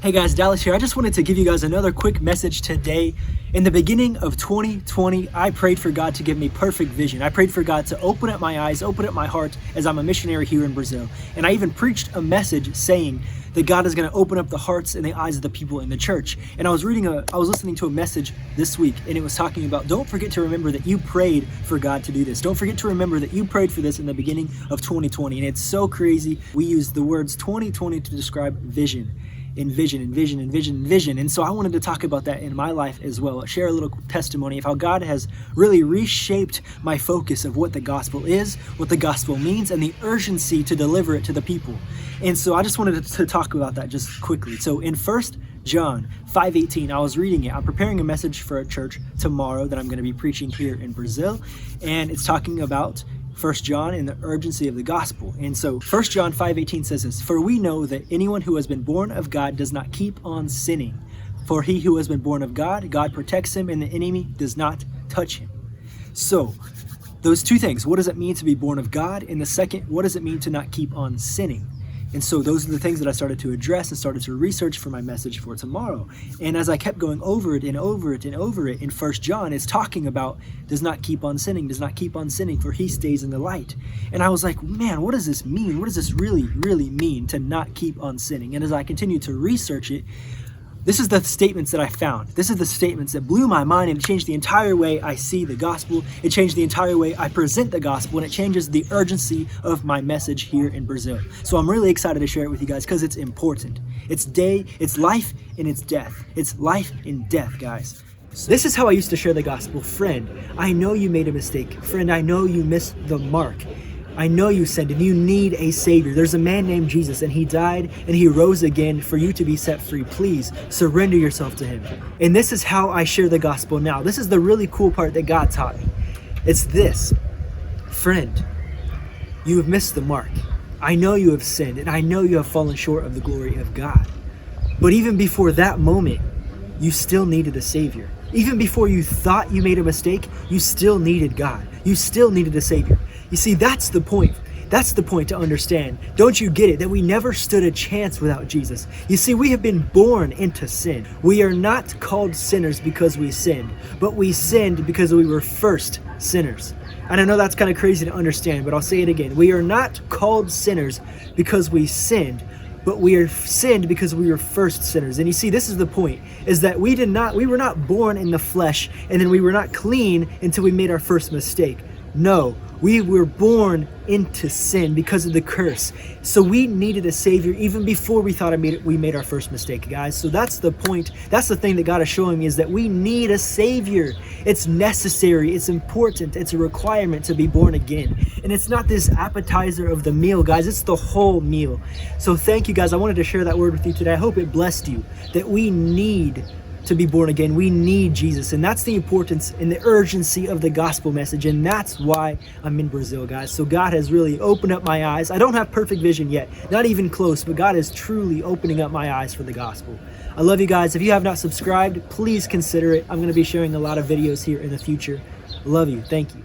Hey guys, Dallas here. I just wanted to give you guys another quick message today. In the beginning of 2020, I prayed for God to give me perfect vision. I prayed for God to open up my eyes, open up my heart as I'm a missionary here in Brazil. And I even preached a message saying that God is going to open up the hearts and the eyes of the people in the church. And I was listening to a message this week, and it was talking about, don't forget to remember that you prayed for God to do this. Don't forget to remember that you prayed for this in the beginning of 2020. And it's so crazy. We use the words 2020 to describe vision. Envision. And so I wanted to talk about that in my life as well. Share a little testimony of how God has really reshaped my focus of what the gospel is, what the gospel means, and the urgency to deliver it to the people. And so I just wanted to talk about that just quickly. So in 1 John 5:18, I was reading it. I'm preparing a message for a church tomorrow that I'm going to be preaching here in Brazil. And it's talking about 1 John and the urgency of the gospel. And so 1 John 5:18 says this, "For we know that anyone who has been born of God does not keep on sinning. For he who has been born of God, God protects him, and the enemy does not touch him." So those two things, what does it mean to be born of God? And the second, what does it mean to not keep on sinning? And so those are the things that I started to address and started to research for my message for tomorrow. And as I kept going over it, in 1 John, it's talking about does not keep on sinning, for he stays in the light. And I was like, man, what does this mean? What does this really mean to not keep on sinning? And as I continued to research it, this is the statements that I found. This is the statements that blew my mind, and it changed the entire way I see the gospel. It changed the entire way I present the gospel, and it changes the urgency of my message here in Brazil. So I'm really excited to share it with you guys because it's important. It's life and it's death. It's life and death, guys. So this is how I used to share the gospel. Friend, I know you made a mistake. Friend, I know you missed the mark. I know you sinned and you need a savior. There's a man named Jesus, and he died and he rose again for you to be set free. Please surrender yourself to him. And this is how I share the gospel now. This is the really cool part that God taught me. It's this. Friend, you have missed the mark. I know you have sinned, and I know you have fallen short of the glory of God. But even before that moment, you still needed a savior. Even before you thought you made a mistake, you still needed God. You still needed a savior. You see, that's the point. That's the point to understand. Don't you get it? That we never stood a chance without Jesus. You see, we have been born into sin. We are not called sinners because we sinned, but we sinned because we were first sinners. And I know that's kind of crazy to understand, but I'll say it again. We are not called sinners because we sinned, but we are sinned because we were first sinners. And you see, this is the point, is that we were not born in the flesh, and then we were not clean until we made our first mistake. No, we were born into sin because of the curse. So we needed a savior even before we thought we made our first mistake, guys. So that's the point. That's the thing that God is showing me, is that we need a savior. It's necessary. It's important. It's a requirement to be born again. And it's not this appetizer of the meal, guys. It's the whole meal. So thank you, guys. I wanted to share that word with you today. I hope it blessed you, that we need to be born again. We need Jesus, and that's the importance and the urgency of the gospel message, and that's why I'm in Brazil, guys. So God has really opened up my eyes. I don't have perfect vision yet, not even close, but God is truly opening up my eyes for the gospel. I love you guys. If you have not subscribed, please consider it. I'm going to be sharing a lot of videos here in the future. Love you. Thank you.